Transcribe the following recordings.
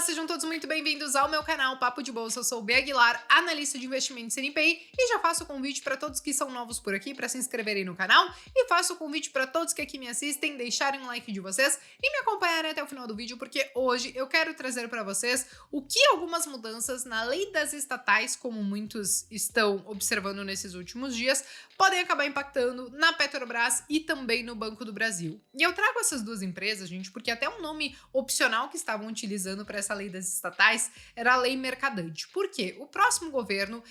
Sejam todos muito bem-vindos ao meu canal Papo de Bolsa. Eu sou o Bea Aguilar, analista de investimentos CNPI, e já faço o convite para todos que são novos por aqui para se inscreverem no canal, e faço o convite para todos que aqui me assistem deixarem um like de vocês e me acompanharem até o final do vídeo, porque hoje eu quero trazer para vocês o que algumas mudanças na lei das estatais, como muitos estão observando nesses últimos dias, podem acabar impactando na Petrobras e também no Banco do Brasil. E eu trago essas duas empresas, gente, porque até um nome opcional que estavam utilizando para essa lei das estatais era a Lei Mercadante. Por quê? O próximo governo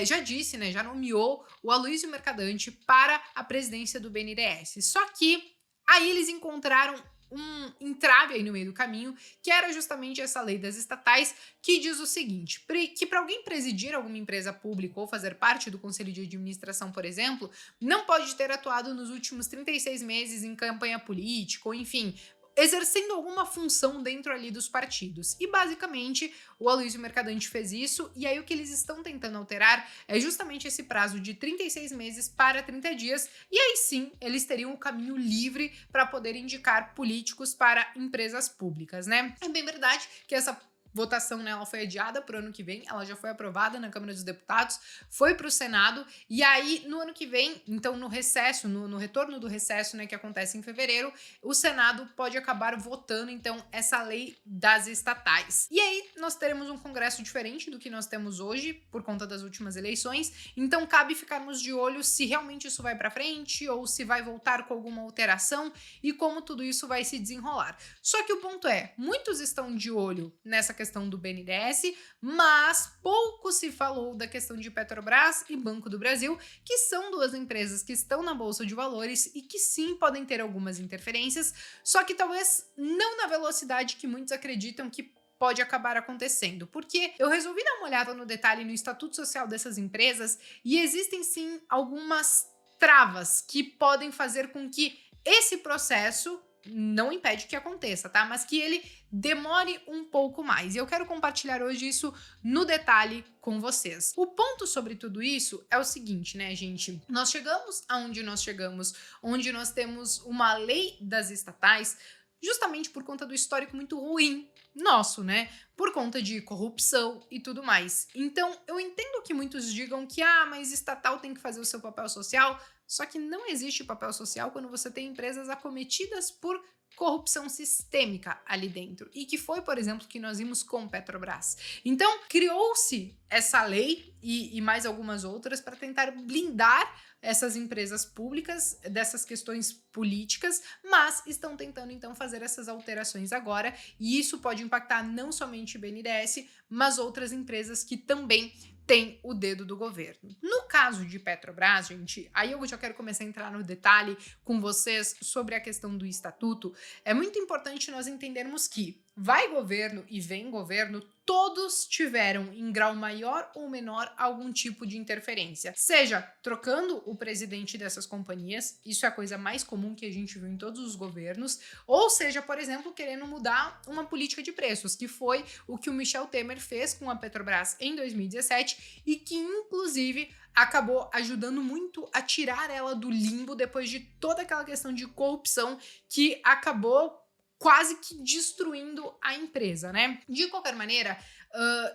já disse, né, já nomeou o Aloysio Mercadante para a presidência do BNDES. Só que aí eles encontraram um entrave aí no meio do caminho, que era justamente essa lei das estatais, que diz o seguinte, que para alguém presidir alguma empresa pública ou fazer parte do conselho de administração, por exemplo, não pode ter atuado nos últimos 36 meses em campanha política, ou enfim, exercendo alguma função dentro ali dos partidos. E basicamente o Aloysio Mercadante fez isso, e aí o que eles estão tentando alterar é justamente esse prazo de 36 meses para 30 dias, e aí sim eles teriam o caminho livre para poder indicar políticos para empresas públicas, né? É bem verdade que essa votação, né, ela foi adiada para o ano que vem, ela já foi aprovada na Câmara dos Deputados, foi para o Senado, e aí no ano que vem, então no recesso, no retorno do recesso, né, que acontece em fevereiro, o Senado pode acabar votando, então, essa lei das estatais. E aí nós teremos um Congresso diferente do que nós temos hoje, por conta das últimas eleições, então cabe ficarmos de olho se realmente isso vai para frente, ou se vai voltar com alguma alteração, e como tudo isso vai se desenrolar. Só que o ponto é, muitos estão de olho nessa questão do BNDES, mas pouco se falou da questão de Petrobras e Banco do Brasil, que são duas empresas que estão na Bolsa de Valores e que sim podem ter algumas interferências, só que talvez não na velocidade que muitos acreditam que pode acabar acontecendo, porque eu resolvi dar uma olhada no detalhe no estatuto social dessas empresas e existem sim algumas travas que podem fazer com que esse processo não impede que aconteça, tá? Mas que ele demore um pouco mais. E eu quero compartilhar hoje isso no detalhe com vocês. O ponto sobre tudo isso é o seguinte, né, gente? Nós chegamos aonde nós chegamos, onde nós temos uma lei das estatais, justamente por conta do histórico muito ruim nosso, né? Por conta de corrupção e tudo mais. Então, eu entendo que muitos digam que, mas estatal tem que fazer o seu papel social, só que não existe papel social quando você tem empresas acometidas por corrupção sistêmica ali dentro. E que foi, por exemplo, que nós vimos com Petrobras. Então, criou-se essa lei e mais algumas outras para tentar blindar essas empresas públicas dessas questões políticas, mas estão tentando então fazer essas alterações agora, e isso pode impactar não somente o BNDES, mas outras empresas que também tem o dedo do governo. No caso de Petrobras, gente, aí eu já quero começar a entrar no detalhe com vocês sobre a questão do estatuto. É muito importante nós entendermos que vai governo e vem governo, todos tiveram, em grau maior ou menor, algum tipo de interferência. Seja trocando o presidente dessas companhias, isso é a coisa mais comum que a gente viu em todos os governos, ou seja, por exemplo, querendo mudar uma política de preços, que foi o que o Michel Temer fez com a Petrobras em 2017 e que, inclusive, acabou ajudando muito a tirar ela do limbo depois de toda aquela questão de corrupção que acabou quase que destruindo a empresa, né? De qualquer maneira,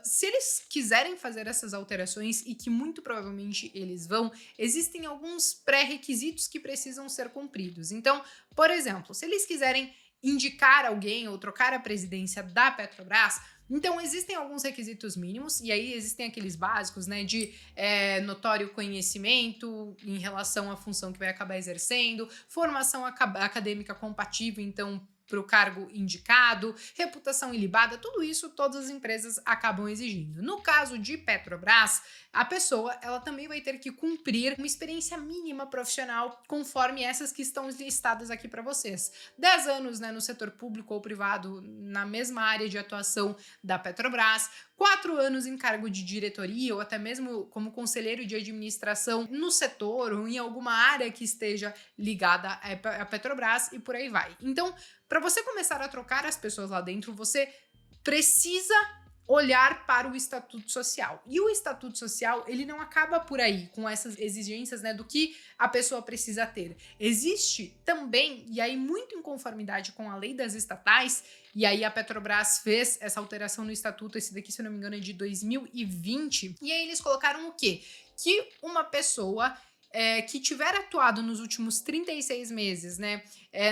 se eles quiserem fazer essas alterações, e que muito provavelmente eles vão, existem alguns pré-requisitos que precisam ser cumpridos. Então, por exemplo, se eles quiserem indicar alguém ou trocar a presidência da Petrobras, então existem alguns requisitos mínimos, e aí existem aqueles básicos, né, de notório conhecimento em relação à função que vai acabar exercendo, formação acadêmica compatível, então, para o cargo indicado, reputação ilibada, tudo isso todas as empresas acabam exigindo. No caso de Petrobras, a pessoa ela também vai ter que cumprir uma experiência mínima profissional conforme essas que estão listadas aqui para vocês. 10 anos, né, no setor público ou privado na mesma área de atuação da Petrobras, 4 anos em cargo de diretoria ou até mesmo como conselheiro de administração no setor ou em alguma área que esteja ligada à Petrobras e por aí vai. Então, para você começar a trocar as pessoas lá dentro, você precisa olhar para o estatuto social. E o estatuto social, ele não acaba por aí, com essas exigências, né, do que a pessoa precisa ter. Existe também, e aí muito em conformidade com a lei das estatais, e aí a Petrobras fez essa alteração no estatuto, esse daqui, se eu não me engano, é de 2020, e aí eles colocaram o quê? Que uma pessoa que tiver atuado nos últimos 36 meses, né,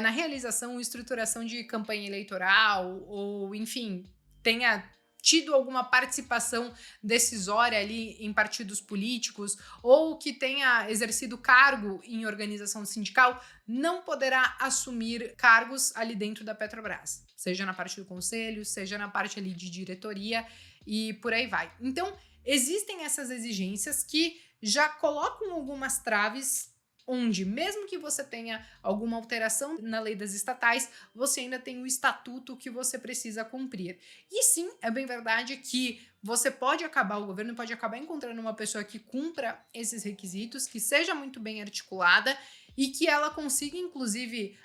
na realização ou estruturação de campanha eleitoral, ou enfim, tenha tido alguma participação decisória ali em partidos políticos ou que tenha exercido cargo em organização sindical, não poderá assumir cargos ali dentro da Petrobras, seja na parte do conselho, seja na parte ali de diretoria e por aí vai. Então, existem essas exigências que já colocam algumas traves onde, mesmo que você tenha alguma alteração na lei das estatais, você ainda tem o estatuto que você precisa cumprir. E sim, é bem verdade que o governo pode acabar encontrando uma pessoa que cumpra esses requisitos, que seja muito bem articulada e que ela consiga, inclusive,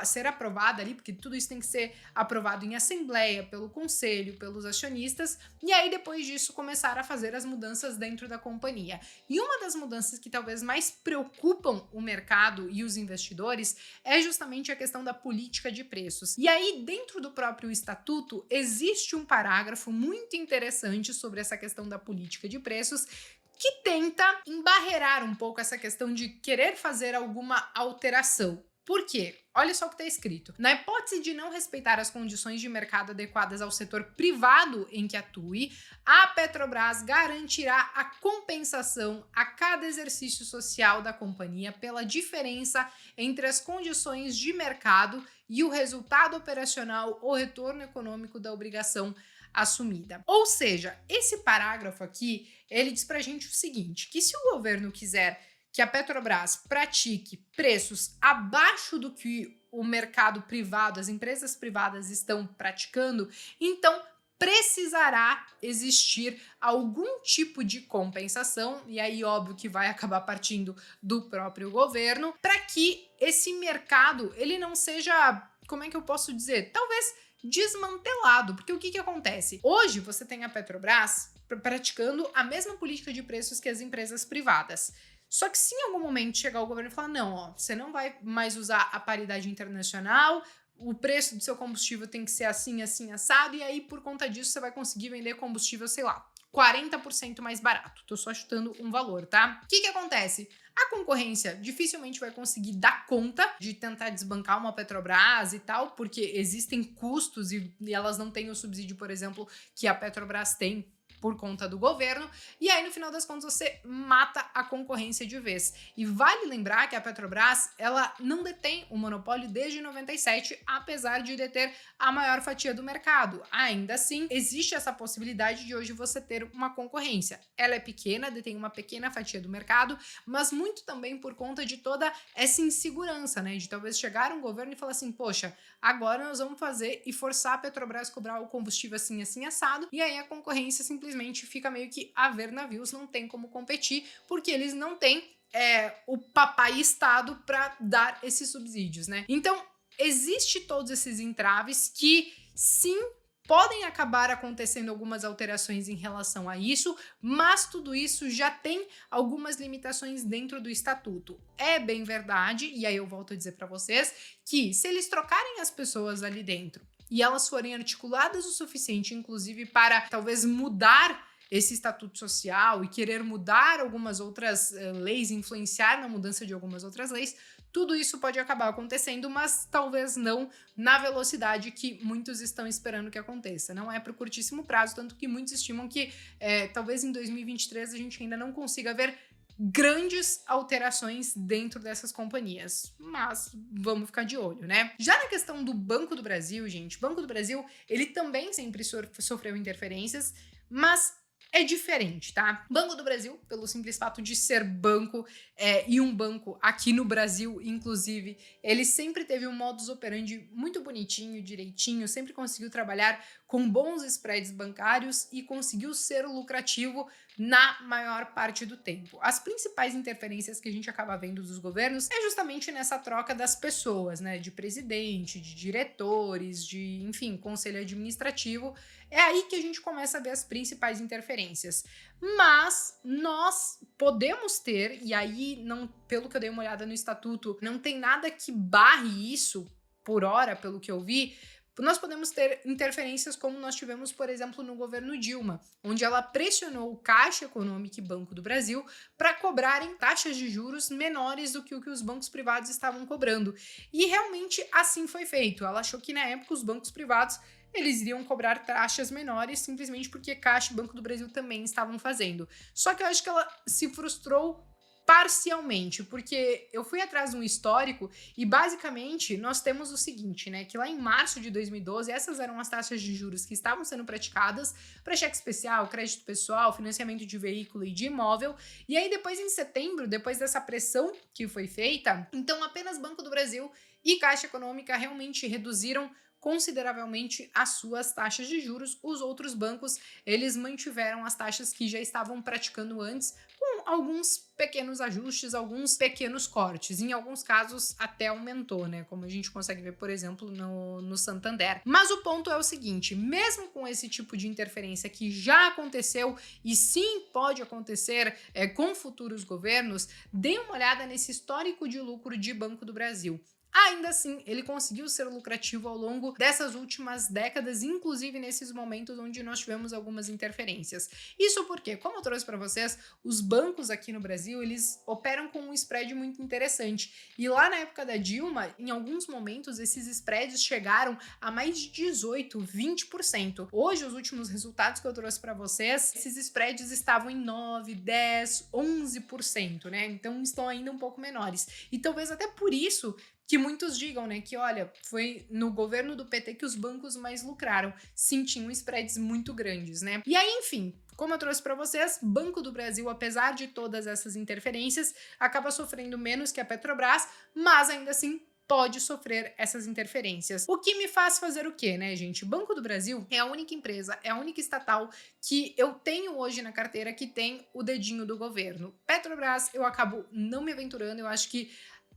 ser aprovada ali, porque tudo isso tem que ser aprovado em assembleia, pelo conselho, pelos acionistas, e aí depois disso começar a fazer as mudanças dentro da companhia. E uma das mudanças que talvez mais preocupam o mercado e os investidores é justamente a questão da política de preços. E aí, dentro do próprio estatuto, existe um parágrafo muito interessante sobre essa questão da política de preços que tenta embarrear um pouco essa questão de querer fazer alguma alteração. Por quê? Olha só o que está escrito. Na hipótese de não respeitar as condições de mercado adequadas ao setor privado em que atue, a Petrobras garantirá a compensação a cada exercício social da companhia pela diferença entre as condições de mercado e o resultado operacional ou retorno econômico da obrigação assumida. Ou seja, esse parágrafo aqui, ele diz pra gente o seguinte, que se o governo quiser que a Petrobras pratique preços abaixo do que o mercado privado, as empresas privadas estão praticando, então precisará existir algum tipo de compensação, e aí óbvio que vai acabar partindo do próprio governo, para que esse mercado ele não seja, como é que eu posso dizer, talvez desmantelado, porque o que acontece? Hoje você tem a Petrobras praticando a mesma política de preços que as empresas privadas. Só que se em algum momento chegar o governo e falar, não, ó, você não vai mais usar a paridade internacional, o preço do seu combustível tem que ser assim, assim, assado, e aí por conta disso você vai conseguir vender combustível, sei lá, 40% mais barato. Tô só chutando um valor, tá? O que acontece? A concorrência dificilmente vai conseguir dar conta de tentar desbancar uma Petrobras e tal, porque existem custos e elas não têm o subsídio, por exemplo, que a Petrobras tem por conta do governo, e aí no final das contas você mata a concorrência de vez. E vale lembrar que a Petrobras, ela não detém o monopólio desde 97, apesar de deter a maior fatia do mercado. Ainda assim, existe essa possibilidade de hoje você ter uma concorrência. Ela é pequena, detém uma pequena fatia do mercado, mas muito também por conta de toda essa insegurança, né? De talvez chegar um governo e falar assim, poxa, agora nós vamos fazer e forçar a Petrobras a cobrar o combustível assim, assim, assado, e aí a concorrência simplesmente fica meio que a ver navios, não tem como competir, porque eles não têm o papai Estado para dar esses subsídios, né? Então, existe todos esses entraves que, sim, podem acabar acontecendo algumas alterações em relação a isso, mas tudo isso já tem algumas limitações dentro do estatuto. É bem verdade, e aí eu volto a dizer para vocês, que se eles trocarem as pessoas ali dentro e elas forem articuladas o suficiente, inclusive para talvez mudar esse estatuto social e querer mudar algumas outras leis, influenciar na mudança de algumas outras leis, tudo isso pode acabar acontecendo, mas talvez não na velocidade que muitos estão esperando que aconteça. Não é para o curtíssimo prazo, tanto que muitos estimam que talvez em 2023 a gente ainda não consiga ver grandes alterações dentro dessas companhias, mas vamos ficar de olho, né? Já na questão do Banco do Brasil, gente, o Banco do Brasil, ele também sempre sofreu interferências, mas é diferente, tá? Banco do Brasil, pelo simples fato de ser banco e um banco aqui no Brasil, inclusive, ele sempre teve um modus operandi muito bonitinho, direitinho, sempre conseguiu trabalhar com bons spreads bancários e conseguiu ser lucrativo na maior parte do tempo. As principais interferências que a gente acaba vendo dos governos é justamente nessa troca das pessoas, né? De presidente, de diretores, de, enfim, conselho administrativo, É aí que a gente começa a ver as principais interferências. Mas nós podemos ter, e aí, não, pelo que eu dei uma olhada no estatuto, não tem nada que barre isso por hora, pelo que eu vi. Nós podemos ter interferências como nós tivemos, por exemplo, no governo Dilma, onde ela pressionou o Caixa Econômica e Banco do Brasil para cobrarem taxas de juros menores do que o que os bancos privados estavam cobrando. E realmente assim foi feito. Ela achou que na época os bancos privados eles iriam cobrar taxas menores simplesmente porque Caixa e Banco do Brasil também estavam fazendo. Só que eu acho que ela se frustrou parcialmente, porque eu fui atrás de um histórico e basicamente nós temos o seguinte, né, que lá em março de 2012, essas eram as taxas de juros que estavam sendo praticadas para cheque especial, crédito pessoal, financiamento de veículo e de imóvel, e aí depois em setembro, depois dessa pressão que foi feita, então apenas Banco do Brasil e Caixa Econômica realmente reduziram consideravelmente as suas taxas de juros. Os outros bancos, eles mantiveram as taxas que já estavam praticando antes, com alguns pequenos ajustes, alguns pequenos cortes. Em alguns casos até aumentou, né? Como a gente consegue ver, por exemplo, no Santander. Mas o ponto é o seguinte, mesmo com esse tipo de interferência que já aconteceu e sim pode acontecer com futuros governos, dê uma olhada nesse histórico de lucro de Banco do Brasil. Ainda assim, ele conseguiu ser lucrativo ao longo dessas últimas décadas, inclusive nesses momentos onde nós tivemos algumas interferências. Isso porque, como eu trouxe para vocês, os bancos aqui no Brasil, eles operam com um spread muito interessante. E lá na época da Dilma, em alguns momentos, esses spreads chegaram a mais de 18, 20%. Hoje, os últimos resultados que eu trouxe para vocês, esses spreads estavam em 9, 10, 11%, né? Então, estão ainda um pouco menores. E talvez até por isso que muitos digam, né, que olha, foi no governo do PT que os bancos mais lucraram. Sim, tinham spreads muito grandes, né? E aí, enfim, como eu trouxe para vocês, Banco do Brasil, apesar de todas essas interferências, acaba sofrendo menos que a Petrobras, mas ainda assim pode sofrer essas interferências. O que me faz fazer o quê, né, gente? Banco do Brasil é a única empresa, é a única estatal que eu tenho hoje na carteira que tem o dedinho do governo. Petrobras, eu acabo não me aventurando, eu acho que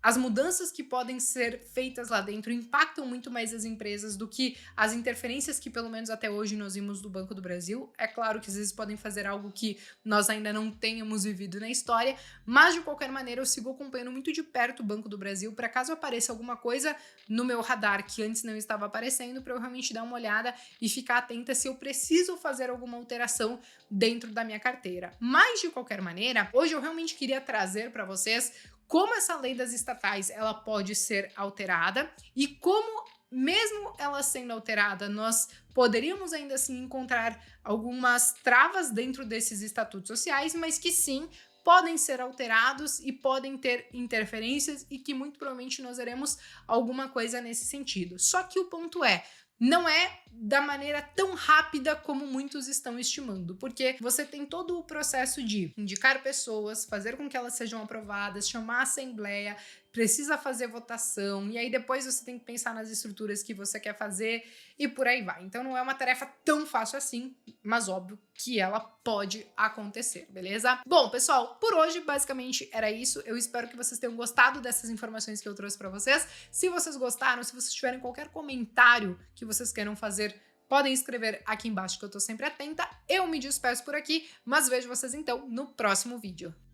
as mudanças que podem ser feitas lá dentro impactam muito mais as empresas do que as interferências que, pelo menos até hoje, nós vimos do Banco do Brasil. É claro que às vezes podem fazer algo que nós ainda não tenhamos vivido na história, mas de qualquer maneira eu sigo acompanhando muito de perto o Banco do Brasil para caso apareça alguma coisa no meu radar que antes não estava aparecendo, para eu realmente dar uma olhada e ficar atenta se eu preciso fazer alguma alteração dentro da minha carteira. Mas de qualquer maneira, hoje eu realmente queria trazer para vocês como essa lei das estatais ela pode ser alterada e como, mesmo ela sendo alterada, nós poderíamos ainda assim encontrar algumas travas dentro desses estatutos sociais, mas que sim podem ser alterados e podem ter interferências e que muito provavelmente nós veremos alguma coisa nesse sentido. Só que o ponto é, não é da maneira tão rápida como muitos estão estimando, porque você tem todo o processo de indicar pessoas, fazer com que elas sejam aprovadas, chamar a assembleia, precisa fazer votação, e aí depois você tem que pensar nas estruturas que você quer fazer e por aí vai. Então não é uma tarefa tão fácil assim, mas óbvio que ela pode acontecer, beleza? Bom, pessoal, por hoje basicamente era isso. Eu espero que vocês tenham gostado dessas informações que eu trouxe para vocês. Se vocês gostaram, se vocês tiverem qualquer comentário que vocês queiram fazer, podem escrever aqui embaixo que eu tô sempre atenta. Eu me despeço por aqui, mas vejo vocês então no próximo vídeo.